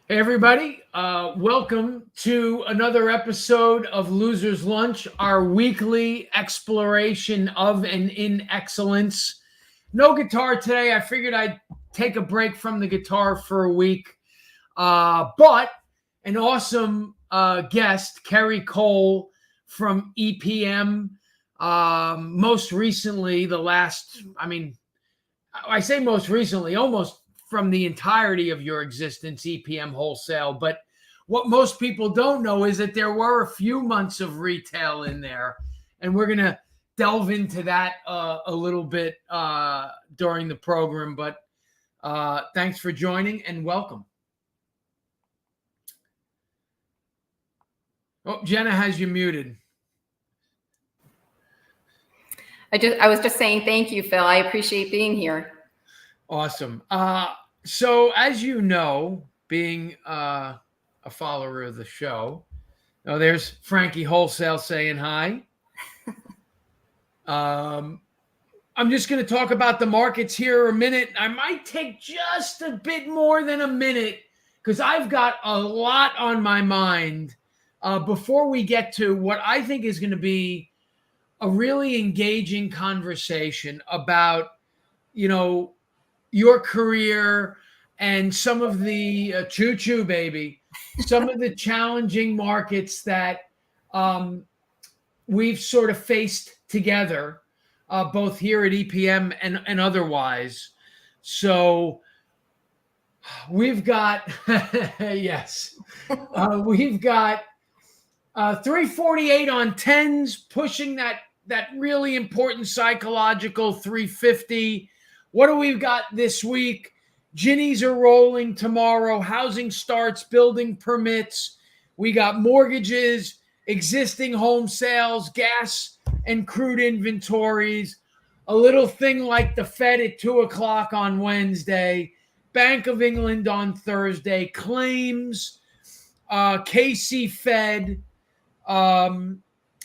Hey, everybody. Welcome to another episode of Loser's Lunch, our weekly exploration of and in excellence. No guitar today. I figured I'd take a break from the guitar for a week. But an awesome guest, Kerry Cole from EPM. Most recently, I say most recently, almost from the entirety of your existence, EPM Wholesale. But what most people don't know is that there were a few months of retail in there, and we're going to delve into that a little bit during the program. But thanks for joining and welcome. Oh, Jenna has you muted. I was just saying thank you, Phil. I appreciate being here. Awesome. So as you know, being a follower of the show, there's Frankie Wholesale saying hi. I'm just going to talk about the markets here a minute. I might take just a bit more than a minute because I've got a lot on my mind before we get to what I think is going to be a really engaging conversation about, your career and some of the choo-choo baby, some of the challenging markets that we've sort of faced together, both here at EPM and otherwise. So we've got, yes, we've got 348 on 10s, pushing that really important psychological 350. What do we got this week? Ginnies are rolling tomorrow. Housing starts, building permits. We got mortgages, existing home sales, gas and crude inventories. A little thing like the Fed at 2 o'clock on Wednesday. Bank of England on Thursday. Claims, KC Fed, a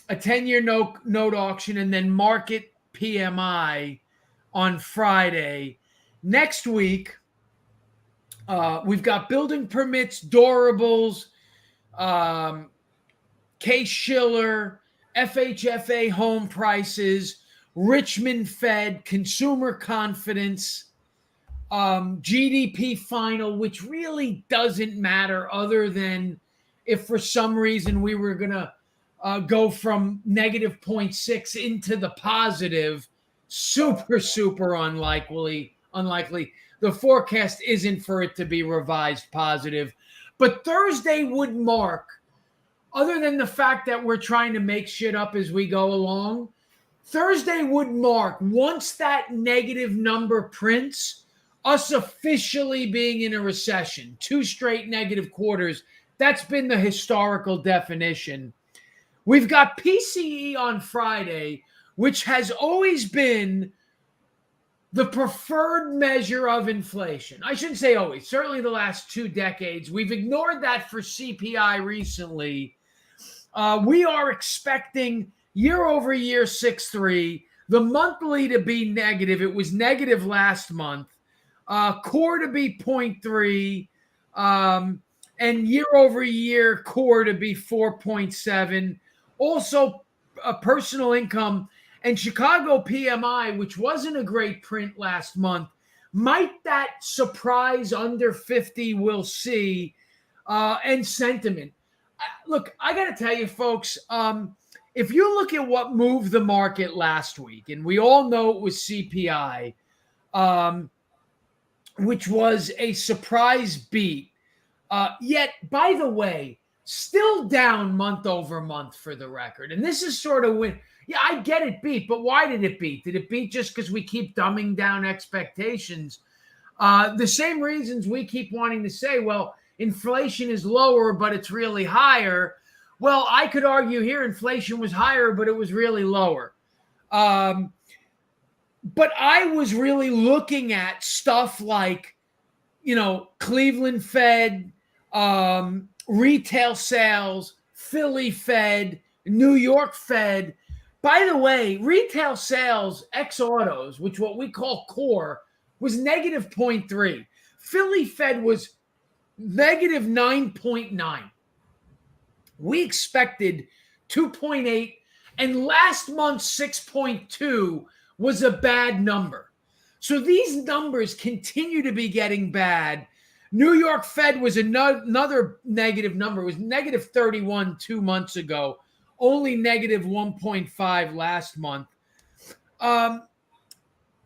10-year note auction, and then market PMI on Friday. Next week, we've got building permits, durables, Case-Shiller, FHFA home prices, Richmond Fed, consumer confidence, GDP final, which really doesn't matter other than if for some reason we were going to go from negative 0.6 into the positive. Super unlikely. The forecast isn't for it to be revised positive. But Thursday would mark, other than the fact that we're trying to make shit up as we go along, Thursday would mark, once that negative number prints, us officially being in a recession. 2 straight negative quarters. That's been the historical definition. We've got PCE on Friday, which has always been the preferred measure of inflation. I shouldn't say always, certainly the last 2 decades. We've ignored that for CPI recently. We are expecting year over year 6.3, the monthly to be negative. It was negative last month. Core to be 0.3, and year over year core to be 4.7. Also, personal income and Chicago PMI, which wasn't a great print last month. Might that surprise under 50? We'll see. And sentiment. Look, I got to tell you, folks, if you look at what moved the market last week, and we all know it was CPI, which was a surprise beat. Yet, by the way, still down month over month for the record. And this is sort of when, yeah, I get it beat, but why did it beat? Did it beat just because we keep dumbing down expectations? The same reasons we keep wanting to say, well, inflation is lower, but it's really higher. Well, I could argue here inflation was higher, but it was really lower. But I was really looking at stuff like, Cleveland Fed, retail sales, Philly Fed, New York Fed. By the way, retail sales, ex-autos, which what we call core, was negative 0.3. Philly Fed was negative 9.9. We expected 2.8, and last month's 6.2 was a bad number. So these numbers continue to be getting bad. New York Fed was another negative number. It was negative 31 2 months ago, only negative 1.5 last month.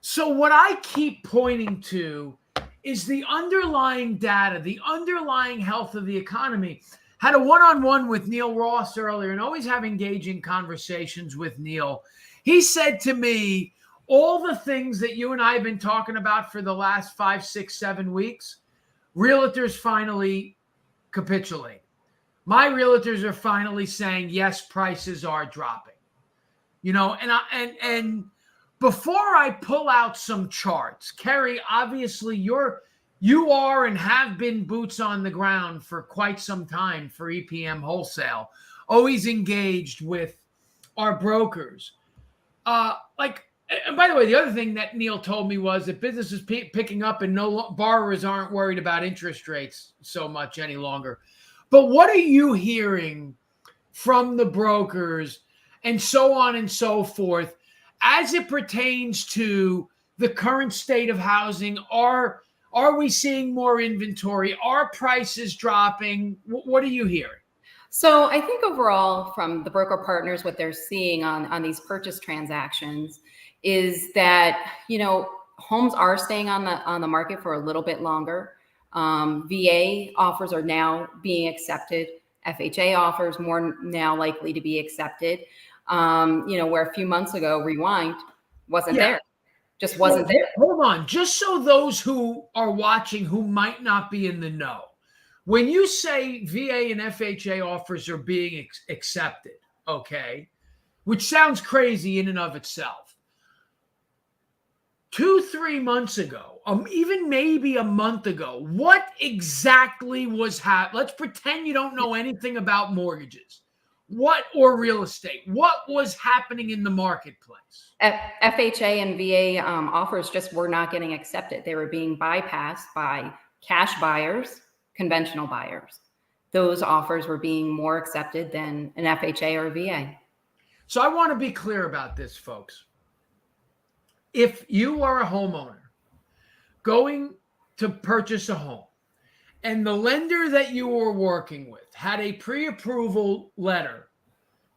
So what I keep pointing to is the underlying data, the underlying health of the economy. Had a one-on-one with Neil Ross earlier and always have engaging conversations with Neil. He said to me, all the things that you and I have been talking about for the last 5, 6, 7 weeks, realtors finally capitulate. My realtors are finally saying, yes, prices are dropping. And before I pull out some charts, Kerry, obviously you are and have been boots on the ground for quite some time for EPM Wholesale, always engaged with our brokers. And by the way, the other thing that Neil told me was that business is picking up and borrowers aren't worried about interest rates so much any longer. But what are you hearing from the brokers and so on and so forth as it pertains to the current state of housing? Are we seeing more inventory? Are prices dropping? What are you hearing? So I think overall from the broker partners, what they're seeing on these purchase transactions is that, homes are staying on the market for a little bit longer. VA offers are now being accepted. FHA offers more now likely to be accepted. Where a few months ago, rewind wasn't there. Just wasn't there. Hold on. Just so those who are watching who might not be in the know, when you say VA and FHA offers are being accepted, okay, which sounds crazy in and of itself. 2-3 months ago, even maybe a month ago, what exactly was happening? Let's pretend you don't know anything about mortgages. Or real estate. What was happening in the marketplace? FHA and VA offers just were not getting accepted. They were being bypassed by cash buyers, conventional buyers. Those offers were being more accepted than an FHA or VA. So I want to be clear about this, folks. If you are a homeowner going to purchase a home and the lender that you were working with had a pre-approval letter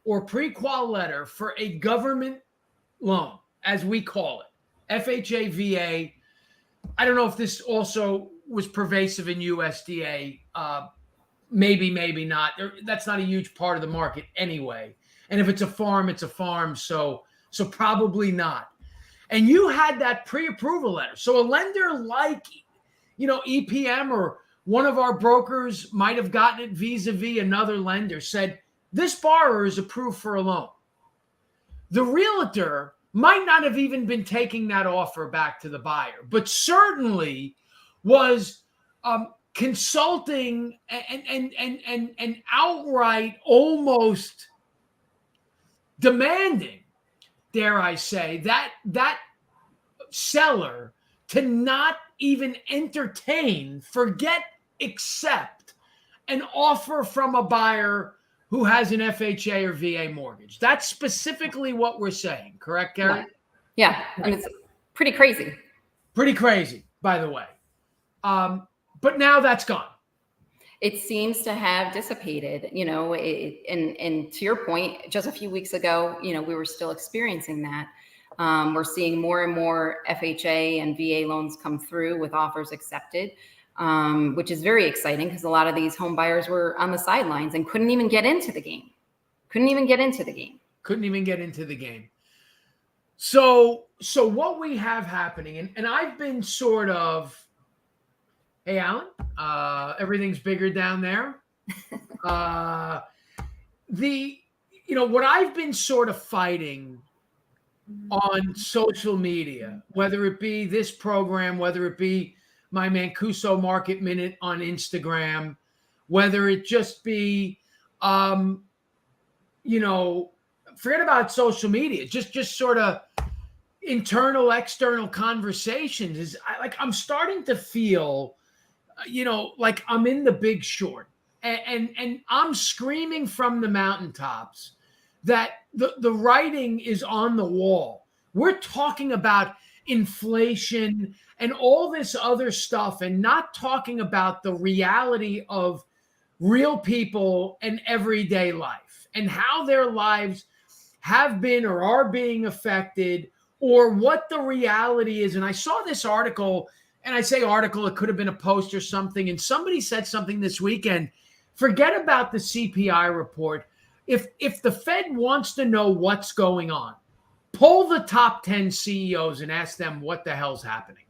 or pre-qual letter for a government loan, as we call it, FHA, VA, I don't know if this also was pervasive in USDA, maybe not. That's not a huge part of the market anyway. And if it's a farm, it's a farm, so probably not. And you had that pre-approval letter. So a lender like, EPM or one of our brokers might have gotten it vis-a-vis another lender, said, this borrower is approved for a loan. The realtor might not have even been taking that offer back to the buyer, but certainly was consulting and outright almost demanding, dare I say, that seller to not even entertain, accept an offer from a buyer who has an FHA or VA mortgage. That's specifically what we're saying, correct, Kerry? Yeah, and it's pretty crazy. Pretty crazy, by the way. But now that's gone. It seems to have dissipated, and to your point, just a few weeks ago, we were still experiencing that. We're seeing more and more FHA and VA loans come through with offers accepted, which is very exciting because a lot of these home buyers were on the sidelines and couldn't even get into the game. So what we have happening, and I've been sort of, hey, Alan, everything's bigger down there. What I've been sort of fighting on social media, whether it be this program, whether it be my Mancuso Market Minute on Instagram, whether it just be, forget about social media, just sort of internal, external conversations, I'm starting to feel like I'm in The Big Short, and I'm screaming from the mountaintops that the writing is on the wall. We're talking about inflation and all this other stuff, and not talking about the reality of real people and everyday life and how their lives have been or are being affected, or what the reality is. And I saw this article, and I say article, it could have been a post or something, and somebody said something this weekend. Forget about the CPI report. If the Fed wants to know what's going on, poll the top 10 CEOs and ask them what the hell's happening.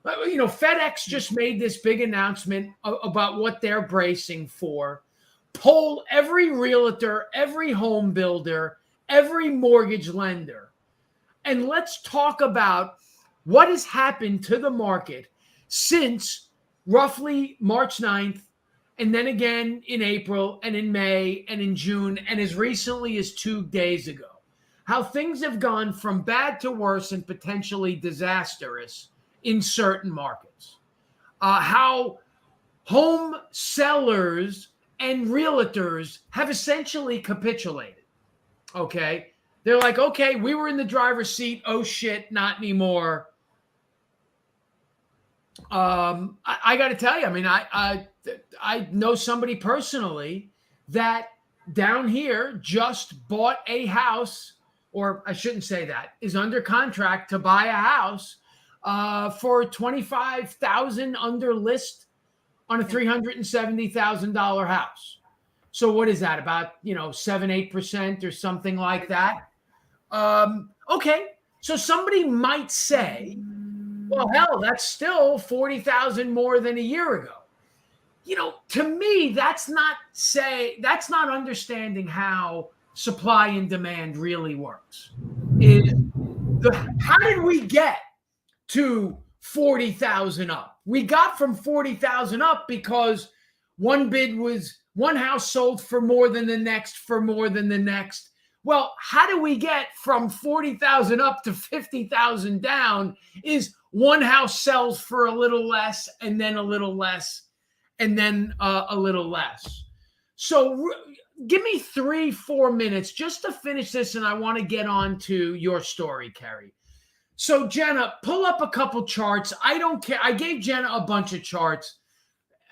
FedEx just made this big announcement about what they're bracing for. Poll every realtor, every home builder, every mortgage lender, and let's talk about what has happened to the market since roughly March 9th, and then again in April and in May and in June, and as recently as 2 days ago. How things have gone from bad to worse and potentially disastrous in certain markets. How home sellers and realtors have essentially capitulated. Okay. They're like, okay, we were in the driver's seat. Oh shit, not anymore. I got to tell you, I mean, I know somebody personally that down here just bought a house, or I shouldn't say that, is under contract to buy a house for $25,000 under list on a $370,000 house. So what is that, about 7-8% or something like that? Okay, so somebody might say, well, hell, that's still $40,000 more than a year ago. To me, that's not understanding how supply and demand really works. How did we get to 40,000 up? We got from 40,000 up because one house sold for more than the next, for more than the next. Well, how do we get from 40,000 up to 50,000 down? Is one house sells for a little less, and then a little less, and then a little less. So give me 3-4 minutes just to finish this, and I want to get on to your story, Kerry. So Jenna, pull up a couple charts. I don't care. I gave Jenna a bunch of charts.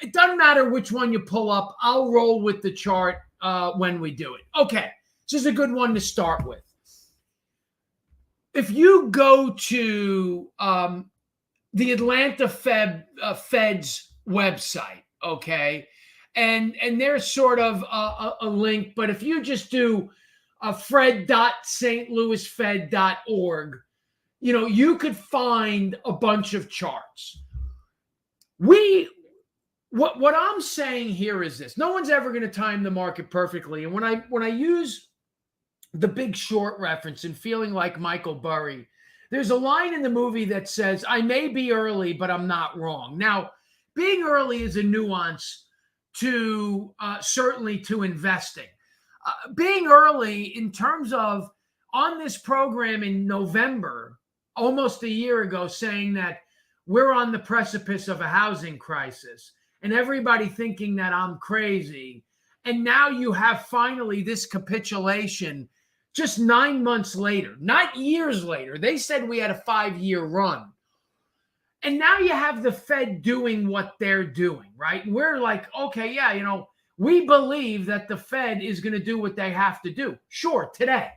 It doesn't matter which one you pull up. I'll roll with the chart when we do it. Okay, this is a good one to start with. If you go to the Atlanta Fed's website, okay, and there's sort of a link, but if you just do fred.stlouisfed.org, you could find a bunch of charts. What I'm saying here is this: no one's ever going to time the market perfectly. And when I use The Big Short reference and feeling like Michael Burry, there's a line in the movie that says, "I may be early, but I'm not wrong." Now, being early is a nuance to certainly to investing. Being early in terms of on this program in November, almost a year ago, saying that we're on the precipice of a housing crisis, and everybody thinking that I'm crazy. And now you have finally this capitulation just 9 months later, not years later. They said we had a 5-year run. And now you have the Fed doing what they're doing, right? And we're like, okay, yeah, we believe that the Fed is going to do what they have to do. Sure, today.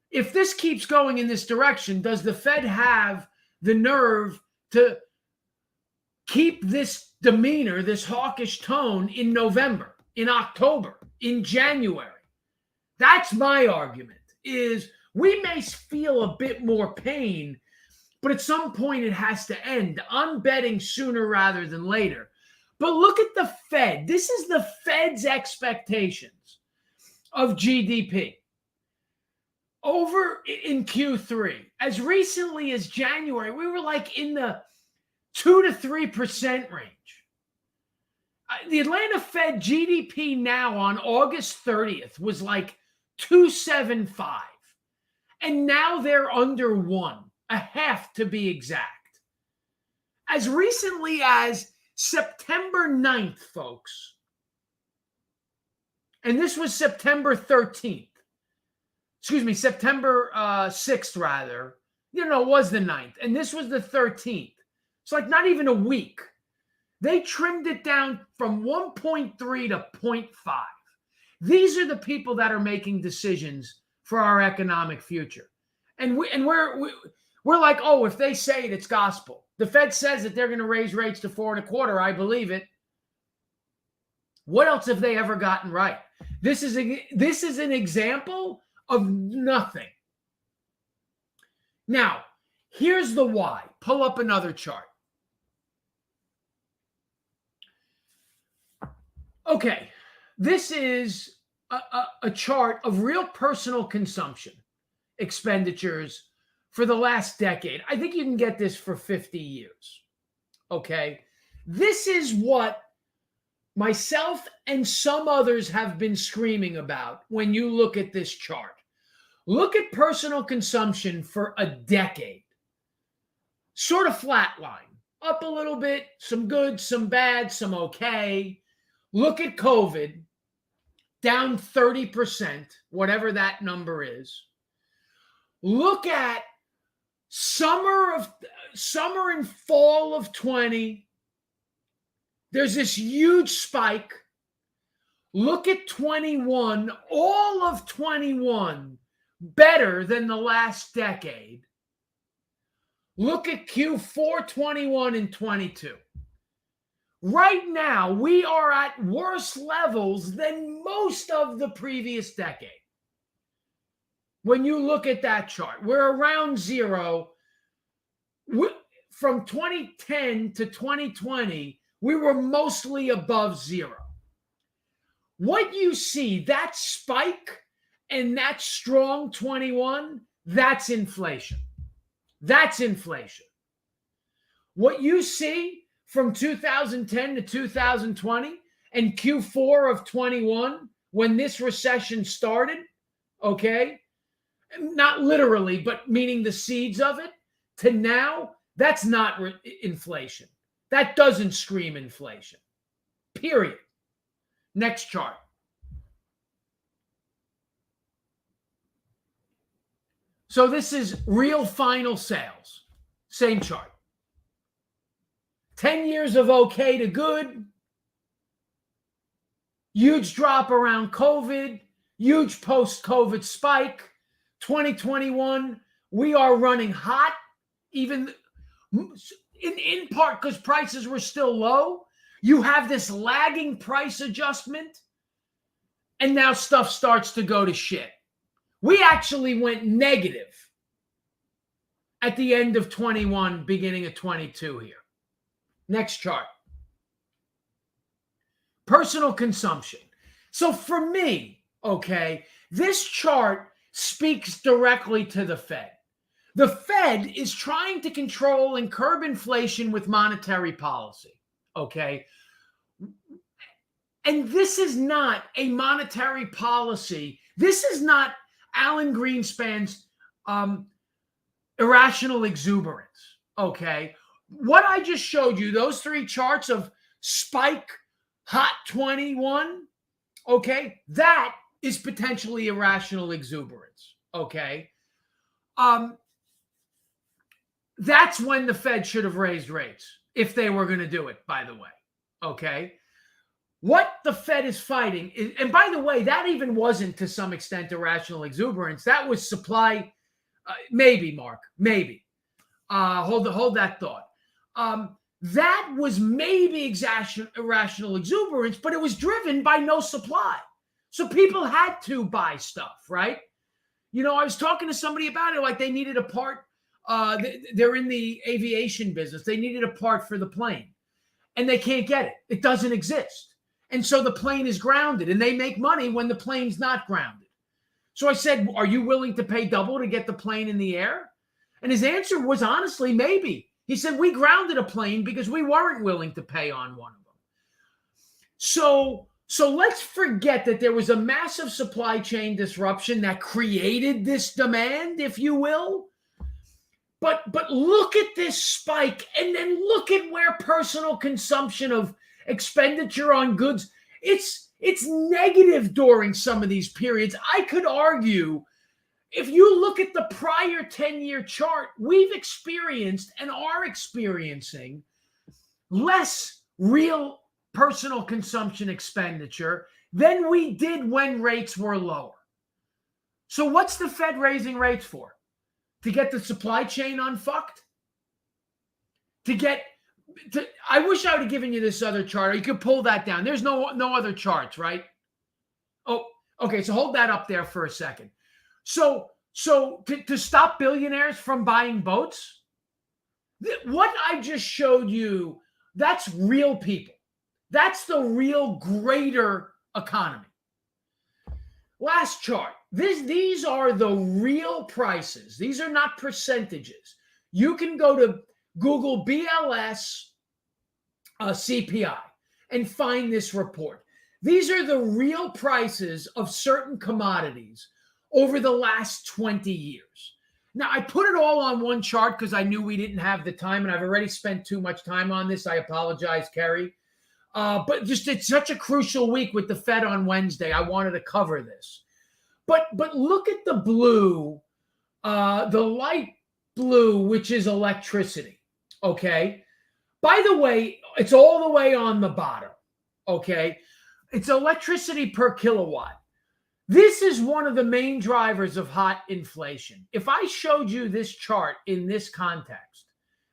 If this keeps going in this direction, does the Fed have the nerve to keep this demeanor, this hawkish tone in November, in October, in January? That's my argument, is we may feel a bit more pain, but at some point it has to end. I'm betting sooner rather than later. But look at the Fed. This is the Fed's expectations of GDP. Over in Q3, as recently as January, we were like in the 2 to 3% range. The Atlanta Fed GDP now on August 30th was like 2.75. And now they're under 1, a half to be exact. As recently as September 9th, folks. And this was September 13th. Excuse me, September 6th, rather. It was the 9th. And this was the 13th. It's like not even a week. They trimmed it down from 1.3 to 0.5. These are the people that are making decisions for our economic future. And we're like, oh, if they say it, it's gospel. The Fed says that they're going to raise rates to 4.25. I believe it. What else have they ever gotten right? This is an example of nothing. Now, here's the why. Pull up another chart. Okay, this is a chart of real personal consumption expenditures for the last decade. I think you can get this for 50 years. Okay, this is what myself and some others have been screaming about when you look at this chart. Look at personal consumption for a decade. Sort of flatline, up a little bit, some good, some bad, some okay. Look at COVID, down 30%, whatever that number is. Look at summer and fall of 20. There's this huge spike. Look at 21, all of 21 better than the last decade. Look at Q4 21 and 22. Right now, we are at worse levels than most of the previous decade. When you look at that chart, we're around zero. From 2010 to 2020, we were mostly above zero. What you see, that spike and that strong 21, that's inflation. That's inflation. What you see from 2010 to 2020 and Q4 of 21, when this recession started, okay, not literally, but meaning the seeds of it, to now, that's not inflation. That doesn't scream inflation, period. Next chart. So this is real final sales. Same chart. 10 years of okay to good. Huge drop around COVID. Huge post-COVID spike. 2021, we are running hot, even in part because prices were still low. You have this lagging price adjustment, and now stuff starts to go to shit. We actually went negative at the end of 21, beginning of 22 here. Next chart. Personal consumption. So for me, okay, this chart speaks directly to the Fed. The Fed is trying to control and curb inflation with monetary policy, okay? And this is not a monetary policy. This is not Alan Greenspan's irrational exuberance, okay? What I just showed you, those three charts of spike, hot 21, okay, that is potentially irrational exuberance, okay? That's when the Fed should have raised rates, if they were going to do it, by the way, okay? What the Fed is fighting is, and by the way, that even wasn't to some extent irrational exuberance. That was supply, maybe, Mark, maybe. Hold that thought. That was maybe irrational exuberance, but it was driven by no supply. So people had to buy stuff, right? You know, I was talking to somebody about it, like they needed a part. They're in the aviation business. They needed a part for the plane, and they can't get it. It doesn't exist. And so the plane is grounded, and they make money when the plane's not grounded. So I said, are you willing to pay double to get the plane in the air? And his answer was honestly, maybe. He said, we grounded a plane because we weren't willing to pay on one of them. So let's forget that there was a massive supply chain disruption that created this demand, if you will. But look at this spike, and then look at where personal consumption of expenditure on goods, it's negative during some of these periods. I could argue, if you look at the prior 10-year chart, we've experienced and are experiencing less real personal consumption expenditure than we did when rates were lower. So what's the Fed raising rates for? To get the supply chain unfucked? I wish I would have given you this other chart. You could pull that down. There's no other charts, right? Oh, okay. So hold that up there for a second. So to stop billionaires from buying boats, what I just showed you, that's real people. That's the real greater economy. Last chart. These are the real prices. These are not percentages. You can go to Google BLS CPI and find this report. These are the real prices of certain commodities over the last 20 years. Now, I put it all on one chart because I knew we didn't have the time, and I've already spent too much time on this. I apologize, Kerry. But just it's such a crucial week with the Fed on Wednesday. I wanted to cover this. But look at the blue, the light blue, which is electricity, okay? By the way, it's all the way on the bottom, okay? It's electricity per kilowatt. This is one of the main drivers of hot inflation. If I showed you this chart in this context,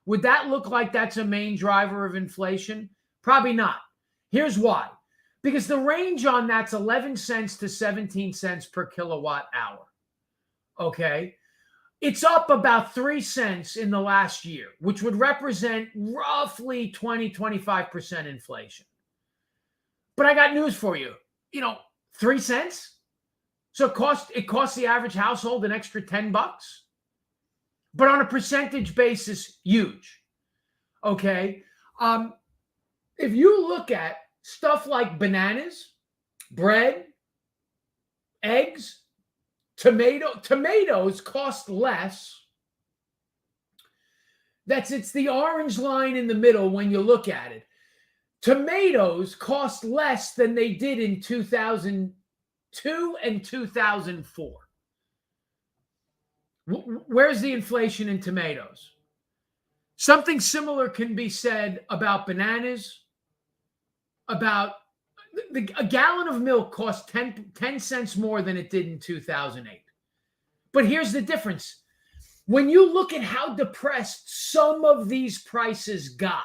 would that look like that's a main driver of inflation? Probably not. Here's why. Because the range on that's 11 cents to 17 cents per kilowatt hour. Okay? It's up about 3 cents in the last year, which would represent roughly 20-25% inflation. But I got news for you. 3 cents? So it costs the average household an extra $10. But on a percentage basis, huge. Okay? If you look at stuff like bananas, bread, eggs, tomatoes cost less. It's the orange line in the middle when you look at it. Tomatoes cost less than they did in 2002 and 2004. Where's the inflation in tomatoes? Something similar can be said about bananas. About a gallon of milk costs 10 cents more than it did in 2008. But here's the difference. When you look at how depressed some of these prices got,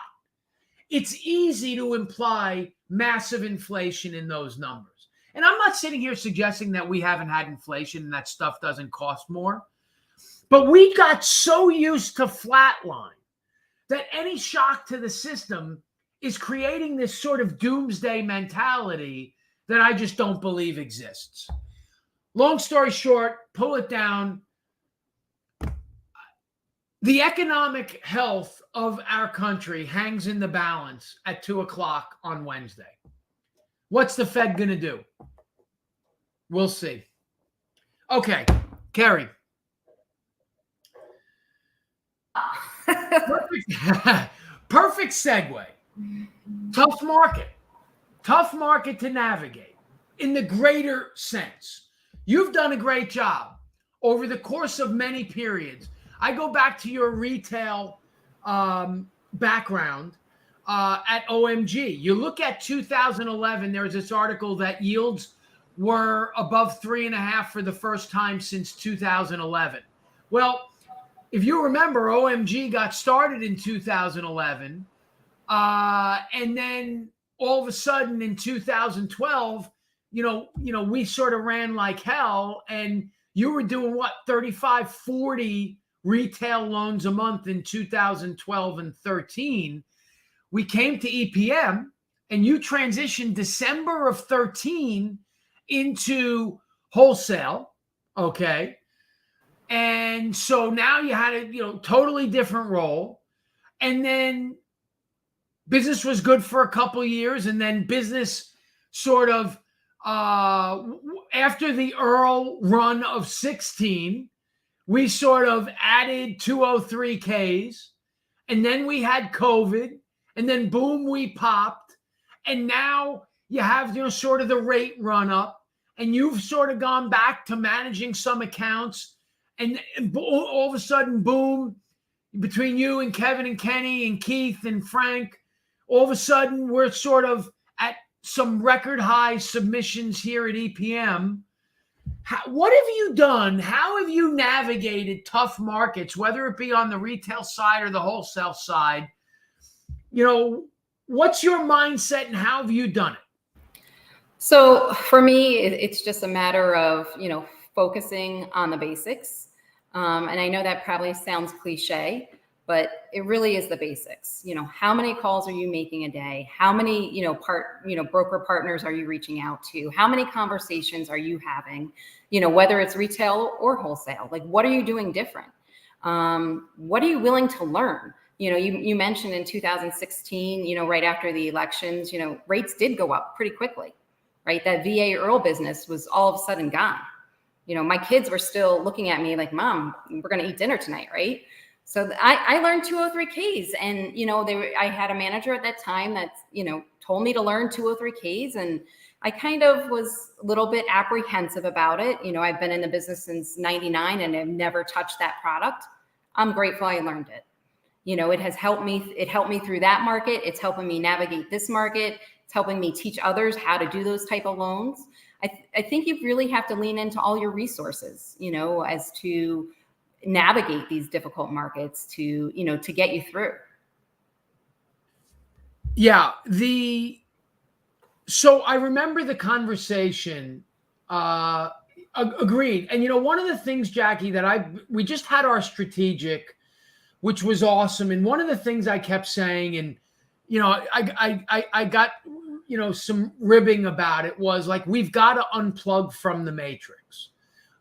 it's easy to imply massive inflation in those numbers. And I'm not sitting here suggesting that we haven't had inflation and that stuff doesn't cost more. But we got so used to flatline that any shock to the system is creating this sort of doomsday mentality that I just don't believe exists. Long story short, pull it down. The economic health of our country hangs in the balance at 2:00 on Wednesday. What's the Fed going to do? We'll see. Okay, Kerry. Perfect segue. Tough market to navigate in the greater sense. You've done a great job over the course of many periods. I go back to your retail background at OMG. You look at 2011, there's this article that yields were above 3.5 for the first time since 2011. Well, if you remember, OMG got started in 2011. And then all of a sudden in 2012, we sort of ran like hell, and you were doing 35, 40 retail loans a month in 2012 and 13. We came to EPM, and you transitioned December of 13 into wholesale. Okay. And so now you had a, totally different role. And then business was good for a couple of years, and then business sort of after the Earl run of 16, we sort of added 203Ks, and then we had COVID, and then boom, we popped. And now you have, sort of the rate run up, and you've sort of gone back to managing some accounts. And all of a sudden, boom, between you and Kevin and Kenny and Keith and Frank, all of a sudden we're sort of at some record high submissions here at EPM. What have you done? How have you navigated tough markets, whether it be on the retail side or the wholesale side? What's your mindset and how have you done it? So for me, it's just a matter of, focusing on the basics. And I know that probably sounds cliche, but it really is the basics. How many calls are you making a day? How many, broker partners are you reaching out to? How many conversations are you having? Whether it's retail or wholesale, like what are you doing different? What are you willing to learn? You mentioned in 2016, right after the elections, rates did go up pretty quickly, right? That VA IRRRL business was all of a sudden gone. My kids were still looking at me like, Mom, we're going to eat dinner tonight, right? So I learned 203Ks, and I had a manager at that time that told me to learn 203Ks, and I kind of was a little bit apprehensive about it. I've been in the business since '99 and have never touched that product. I'm grateful I learned it. It has helped me. It helped me through that market. It's helping me navigate this market. It's helping me teach others how to do those type of loans. I think you really have to lean into all your resources, as to navigate these difficult markets to get you through. Yeah. So I remember the conversation, agreed. And, one of the things, Jackie, that we just had our strategic, which was awesome. And one of the things I kept saying, and, I got, some ribbing about it, was like, we've got to unplug from the matrix,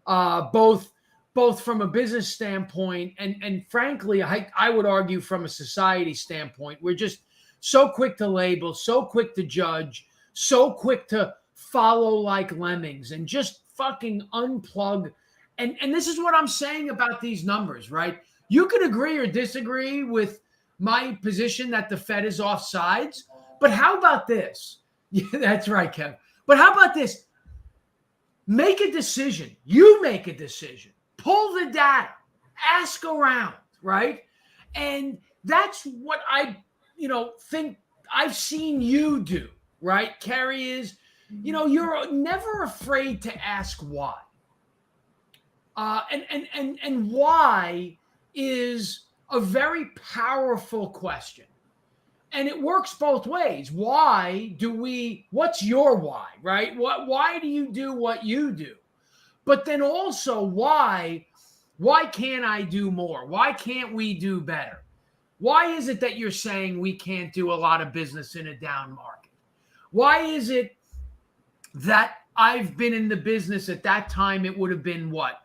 both from a business standpoint and frankly, I would argue from a society standpoint. We're just so quick to label, so quick to judge, so quick to follow like lemmings, and just fucking unplug. And this is what I'm saying about these numbers, right? You could agree or disagree with my position that the Fed is off sides, but how about this? Yeah, that's right, Kev. But how about this? Make a decision. You make a decision. Pull the data. Ask around, right? And that's what I, think I've seen you do, right? Kerry, is, you're never afraid to ask why. And why is a very powerful question. And it works both ways. What's your why, right? Why do you do what you do? But then also, why can't I do more? Why can't we do better? Why is it that you're saying we can't do a lot of business in a down market? Why is it that I've been in the business at that time? It would have been what?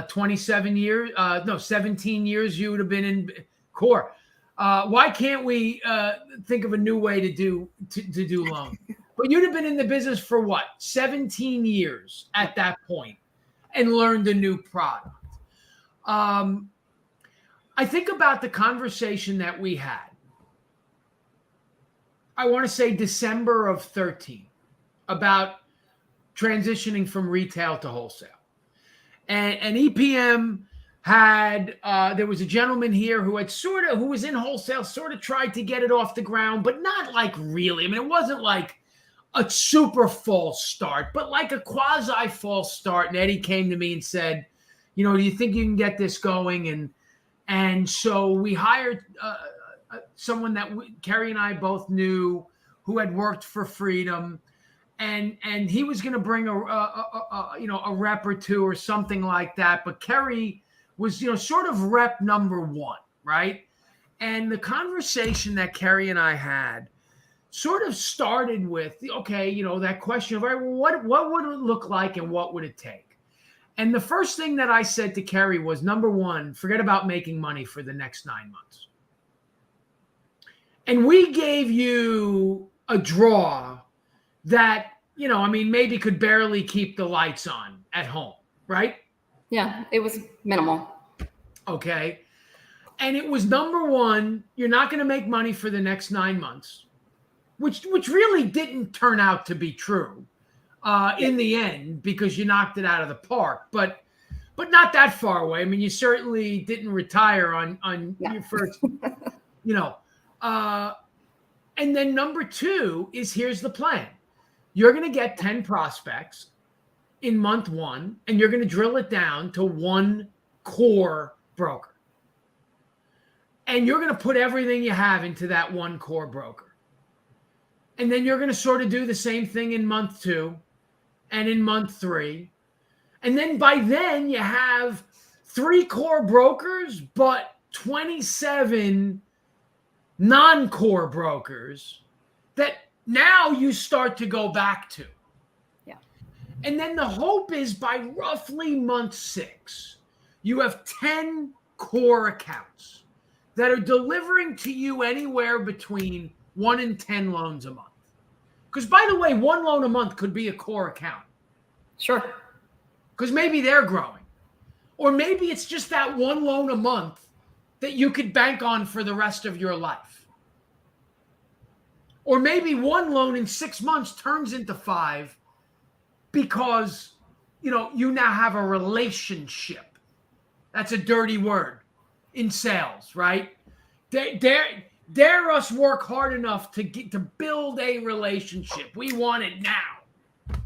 27 years? 17 years you would have been in core. Why can't we think of a new way to do loans? But you'd have been in the business for what? 17 years at that point and learned a new product. I think about the conversation that we had. I want to say December of 13 about transitioning from retail to wholesale. And EPM had, there was a gentleman here who was in wholesale, sort of tried to get it off the ground, but not like really. I mean, it wasn't like a super false start, but like a quasi false start. And Eddie came to me and said, do you think you can get this going? And so we hired someone that Kerry and I both knew, who had worked for Freedom. And he was going to bring a rep or two or something like that. But Kerry was, sort of rep number one, right? And the conversation that Kerry and I had sort of started with, that question of, all right, well, what would it look like and what would it take? And the first thing that I said to Kerry was, number one, forget about making money for the next 9 months. And we gave you a draw that, maybe could barely keep the lights on at home, right? Yeah, it was minimal. Okay. And it was number one, you're not going to make money for the next 9 months, which really didn't turn out to be true in the end, because you knocked it out of the park. But not that far away. I mean, you certainly didn't retire on your first, you know. And then number two is, here's the plan. You're going to get 10 prospects in month one, and you're going to drill it down to one core broker. And you're going to put everything you have into that one core broker. And then you're going to sort of do the same thing in month two and in month three. And then by then you have 3 core brokers, but 27 non-core brokers that now you start to go back to. Yeah. And then the hope is by roughly month 6, you have 10 core accounts that are delivering to you anywhere between 1 and 10 loans a month. Because, by the way, 1 loan a month could be a core account. Sure. Because maybe they're growing. Or maybe it's just that 1 loan a month that you could bank on for the rest of your life. Or maybe 1 loan in 6 months turns into 5 because, you now have a relationship. That's a dirty word in sales, right? Dare us work hard enough to build a relationship. We want it now.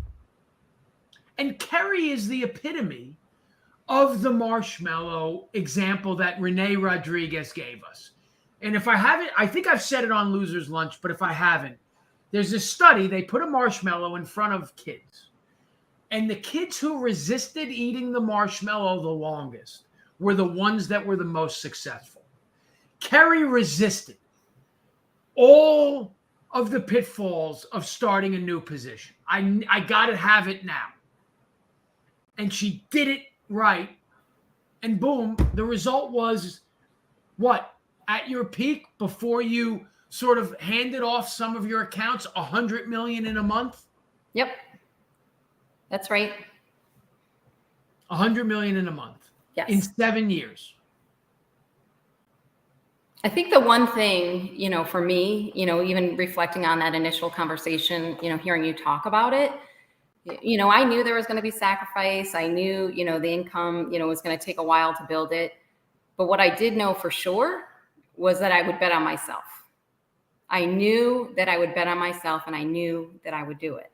And Kerry is the epitome of the marshmallow example that Renee Rodriguez gave us. And if I haven't, I think I've said it on Loser's Lunch, but if I haven't, there's this study, they put a marshmallow in front of kids. And the kids who resisted eating the marshmallow the longest were the ones that were the most successful. Kerry resisted all of the pitfalls of starting a new position. I got to have it now. And she did it right. And boom, the result was what? At your peak, before you sort of handed off some of your accounts, $100 million in a month? Yep. That's right. $100 million in a month. Yes. In 7 years. I think the one thing, for me, even reflecting on that initial conversation, hearing you talk about it, I knew there was going to be sacrifice. I knew, the income, was going to take a while to build it. But what I did know for sure was that I would bet on myself. I knew that I would bet on myself, and I knew that I would do it.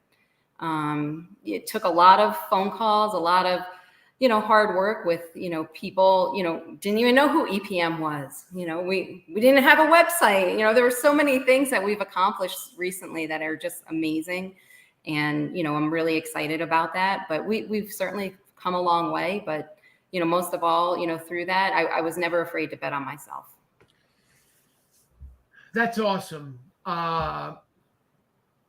It took a lot of phone calls, a lot of, hard work with, people, didn't even know who EPM was. We didn't have a website. There were so many things that we've accomplished recently that are just amazing. And, I'm really excited about that. But we've certainly come a long way. But, most of all, through that, I was never afraid to bet on myself. That's awesome.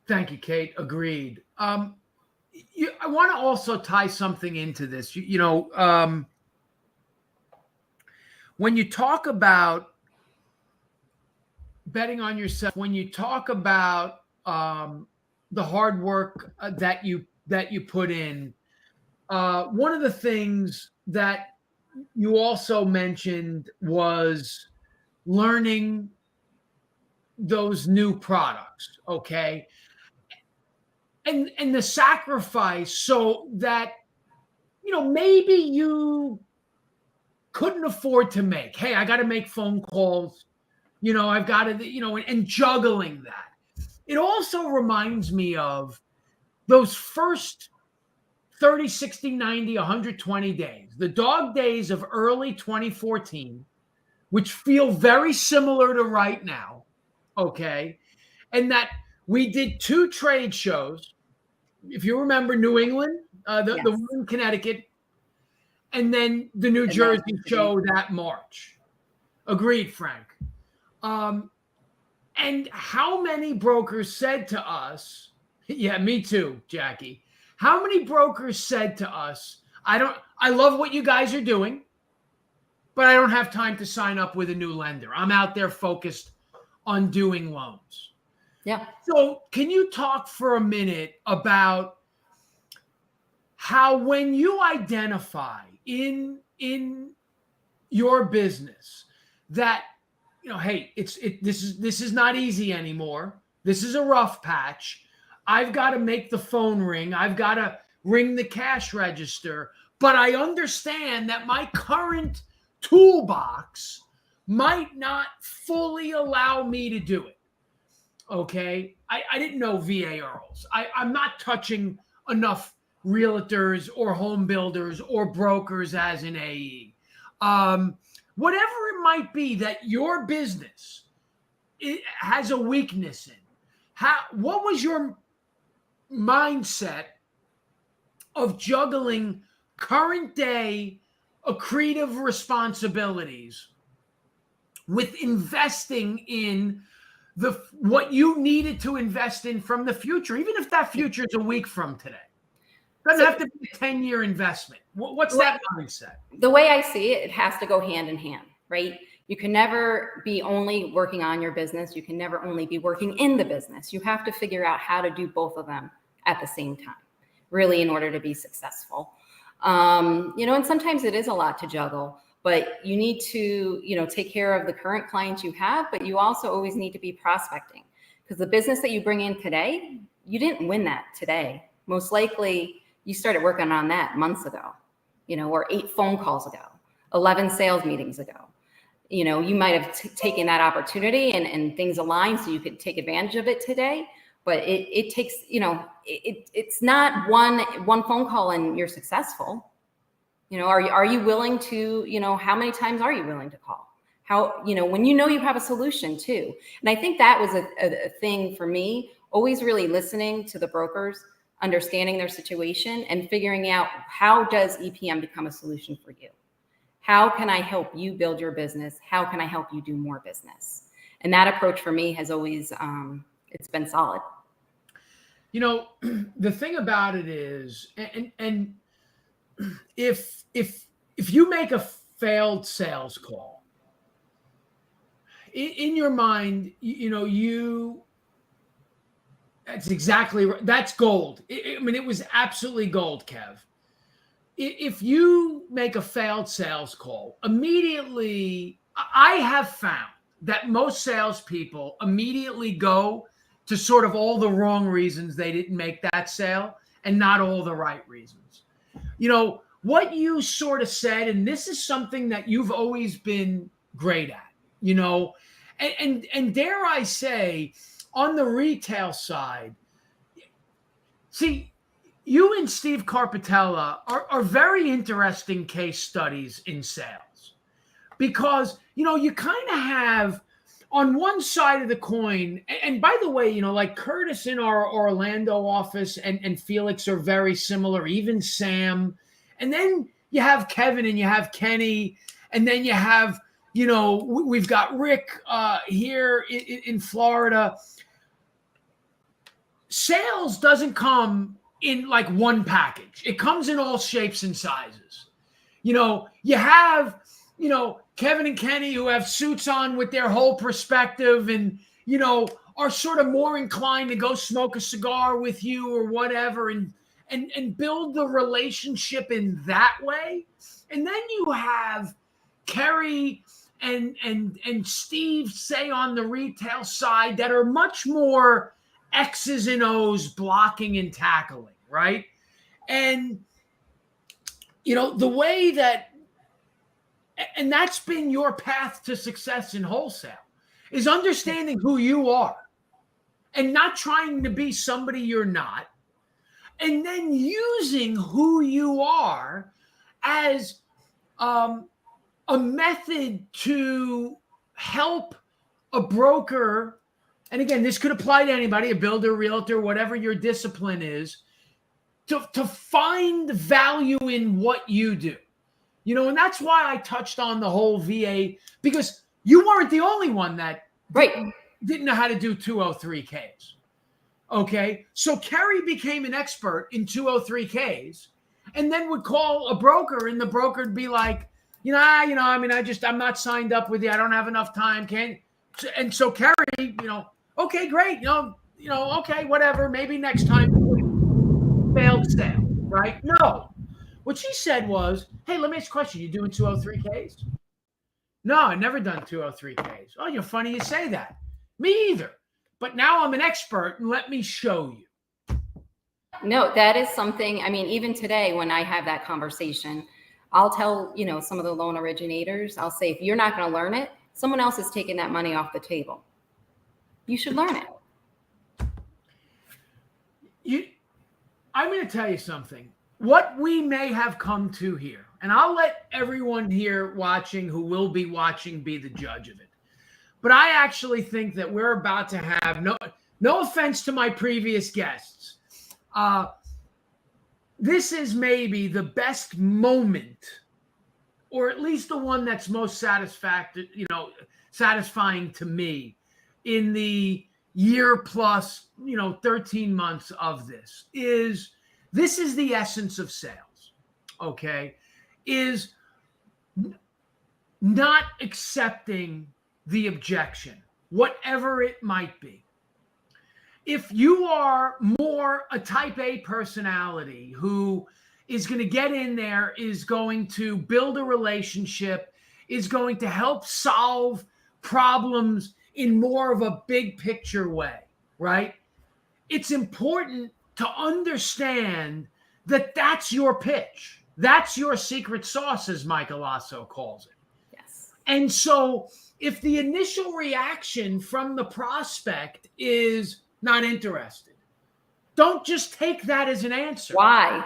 Thank you, Kate. Agreed. I want to also tie something into this. When you talk about betting on yourself, when you talk about the hard work that you put in, one of the things that you also mentioned was learning those new products, okay? And the sacrifice so that, maybe you couldn't afford to make. Hey, I got to make phone calls. I've got to, and juggling that. It also reminds me of those first 30, 60, 90, 120 days, the dog days of early 2014, which feel very similar to right now, okay? And that we did 2 trade shows. If you remember, New England, the one in Connecticut, and then the New Jersey show that March. Agreed, Frank. And how many brokers said to us, yeah, me too, Jackie. How many brokers said to us, I love what you guys are doing, but I don't have time to sign up with a new lender. I'm out there focused on doing loans. Yeah. So can you talk for a minute about how when you identify in your business that, hey, this is not easy anymore. This is a rough patch. I've got to make the phone ring. I've got to ring the cash register. But I understand that my current toolbox might not fully allow me to do it. Okay? I didn't know VA Earls. I'm not touching enough realtors or home builders or brokers as an AE. Whatever it might be that your business has a weakness in, what was your mindset of juggling current day accretive responsibilities with investing in what you needed to invest in from the future, even if that future is a week from today? Doesn't have to be a 10-year investment. What's that mindset? The way I see it, it has to go hand in hand, right? You can never be only working on your business. You can never only be working in the business. You have to figure out how to do both of them at the same time, really, in order to be successful. And sometimes it is a lot to juggle, but you need to, take care of the current clients you have, but you also always need to be prospecting, because the business that you bring in today, you didn't win that today. Most likely you started working on that months ago, or 8 phone calls ago, 11 sales meetings ago. You might have taken that opportunity and things aligned so you could take advantage of it today, but it takes, it's not one phone call and you're successful. Are you willing to, how many times are you willing to call? How, when you have a solution too. And I think that was a thing for me, always really listening to the brokers, understanding their situation and figuring out, how does EPM become a solution for you? How can I help you build your business? How can I help you do more business? And that approach for me has always, it's been solid. The thing about it is, and if you make a failed sales call, in your mind, that's exactly right. That's gold. It was absolutely gold, Kev. If you make a failed sales call, immediately, I have found that most salespeople immediately go to sort of all the wrong reasons they didn't make that sale and not all the right reasons. What you sort of said, and this is something that you've always been great at, and dare I say, on the retail side, see, you and Steve Carpatella are very interesting case studies in sales, because, you kind of have on one side of the coin, and by the way, like Curtis in our Orlando office and Felix are very similar, even Sam. And then you have Kevin and you have Kenny, and then you have, we've got Rick here in Florida. Sales doesn't come in like one package. It comes in all shapes and sizes. You have, Kevin and Kenny who have suits on with their whole perspective and, are sort of more inclined to go smoke a cigar with you or whatever and build the relationship in that way. And then you have Kerry and Steve, say, on the retail side, that are much more X's and O's, blocking and tackling, right? And, the way that, and that's been your path to success in wholesale, is understanding who you are and not trying to be somebody you're not, and then using who you are as a method to help a broker. And again, this could apply to anybody, a builder, realtor, whatever your discipline is, to find value in what you do. And that's why I touched on the whole VA, because you weren't the only one that didn't know how to do 203Ks. Okay. So Kerry became an expert in 203Ks and then would call a broker, and the broker would be like, I'm not signed up with you. I don't have enough time. And so Kerry, okay, great. Okay, whatever. Maybe next time. Failed sale. right? No. What she said was, hey, let me ask a question. You doing 203Ks? No, I never done 203Ks. Oh, you're funny you say that. Me either. But now I'm an expert, and let me show you. No, that is something, I mean, even today when I have that conversation, I'll tell, some of the loan originators, I'll say, if you're not going to learn it, someone else is taking that money off the table. You should learn it. I'm going to tell you something. What we may have come to here, and I'll let everyone here watching who will be watching be the judge of it. But I actually think that we're about to have, no offense to my previous guests, this is maybe the best moment, or at least the one that's most satisfying to me in the year plus, 13 months of this is the essence of sales, okay, is not accepting the objection, whatever it might be. If you are more a type A personality who is going to get in there, is going to build a relationship, is going to help solve problems in more of a big picture way, right? It's important to understand that that's your pitch. That's your secret sauce, as Michael Lasso calls it. Yes. And so if the initial reaction from the prospect is not interested, don't just take that as an answer. Why?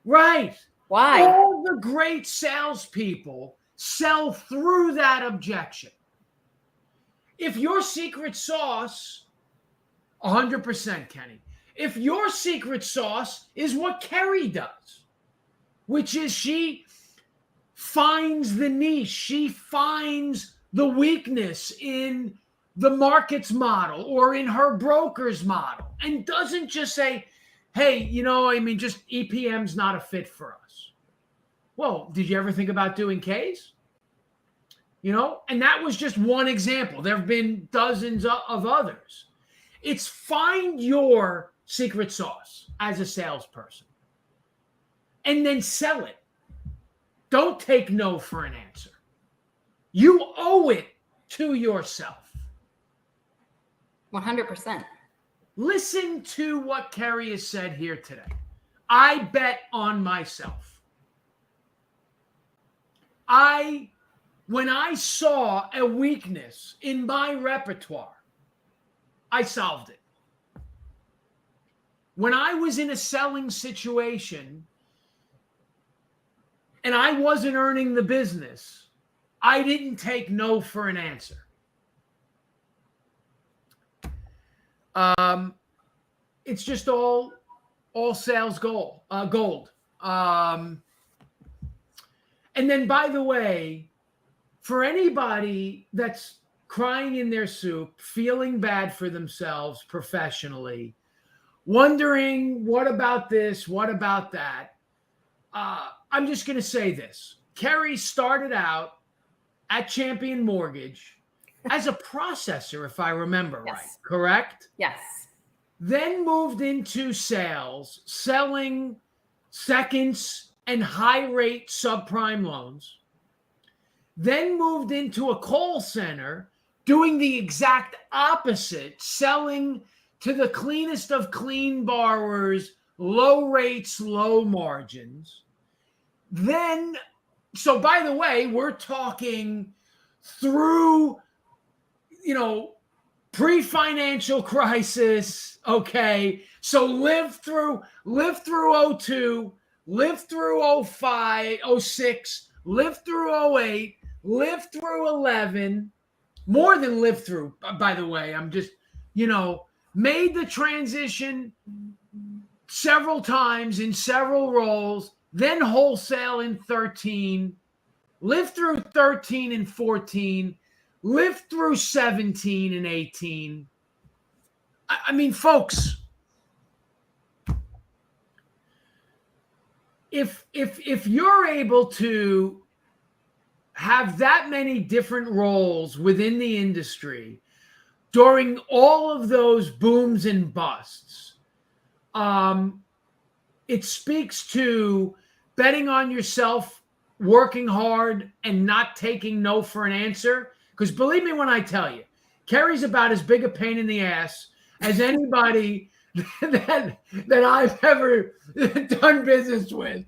Right. Why? All the great salespeople sell through that objection. If your secret sauce, 100%, Kenny, if your secret sauce is what Kerry does, which is she finds the niche, she finds the weakness in the market's model or in her broker's model, and doesn't just say, hey, just EPM's not a fit for us. Well, did you ever think about doing Ks? And that was just one example. There have been dozens of others. It's find your secret sauce as a salesperson and then sell it. Don't take no for an answer. You owe it to yourself. 100%. Listen to what Kerry has said here today. I bet on myself. When I saw a weakness in my repertoire, I solved it. When I was in a selling situation and I wasn't earning the business, I didn't take no for an answer. It's just all sales gold. And then, by the way, for anybody that's crying in their soup, feeling bad for themselves professionally, wondering what about this, what about that, I'm just going to say this. Kerry started out at Champion Mortgage as a processor, if I remember right, correct? Yes. Then moved into sales, selling seconds and high-rate subprime loans. Then moved into a call center doing the exact opposite, selling to the cleanest of clean borrowers, low rates, low margins. Then, so by the way, we're talking through, pre-financial crisis, okay? So live through 02, live through 05, 06, live through 08, live through 11, more than live through, by the way. I'm just, made the transition several times in several roles, then wholesale in 13, lived through 13 and 14, lived through 17 and 18. I mean, folks, if you're able to have that many different roles within the industry during all of those booms and busts, it speaks to betting on yourself, working hard, and not taking no for an answer. Because believe me when I tell you, Kerry's about as big a pain in the ass as anybody that I've ever done business with.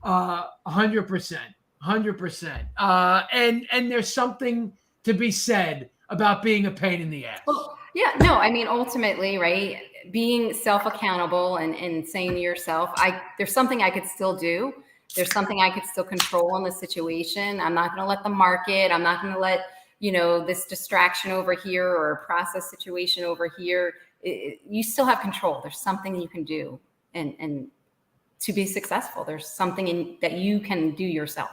100%. 100%. And there's something to be said about being a pain in the ass. Well, yeah, no, I mean, ultimately, right, being self-accountable and saying to yourself, there's something I could still do. There's something I could still control in the situation. I'm not going to let the market, I'm not going to let, this distraction over here or a process situation over here. You still have control. There's something you can do. And to be successful, there's something that you can do yourself.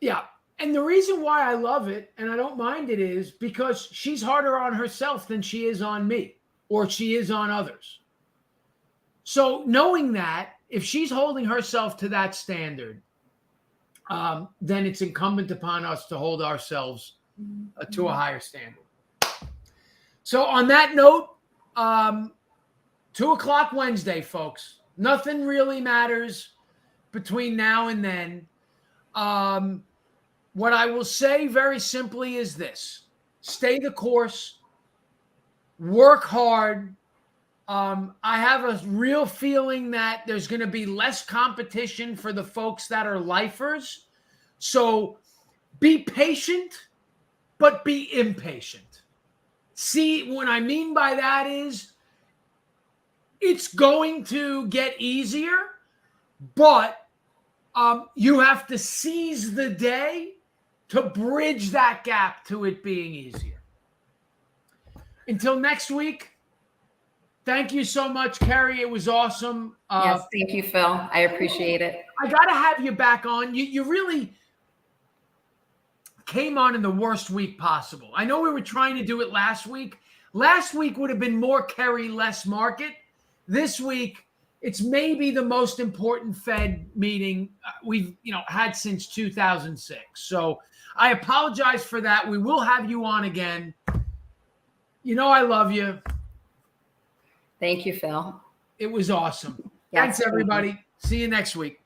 Yeah. And the reason why I love it and I don't mind it is because she's harder on herself than she is on me or she is on others. So knowing that, if she's holding herself to that standard, then it's incumbent upon us to hold ourselves to a higher standard. So on that note, 2:00 Wednesday, folks. Nothing really matters between now and then. What I will say very simply is this: stay the course, work hard. I have a real feeling that there's going to be less competition for the folks that are lifers. So be patient, but be impatient. See, what I mean by that is it's going to get easier, but you have to seize the day to bridge that gap to it being easier. Until next week, thank you so much, Kerry. It was awesome. Yes, thank you, Phil. I appreciate it. I got to have you back on. You really came on in the worst week possible. I know we were trying to do it last week. Last week would have been more Kerry, less market. This week, it's maybe the most important Fed meeting we've had since 2006. So I apologize for that. We will have you on again. I love you. Thank you, Phil. It was awesome. Yes, Thanks, everybody. See you next week.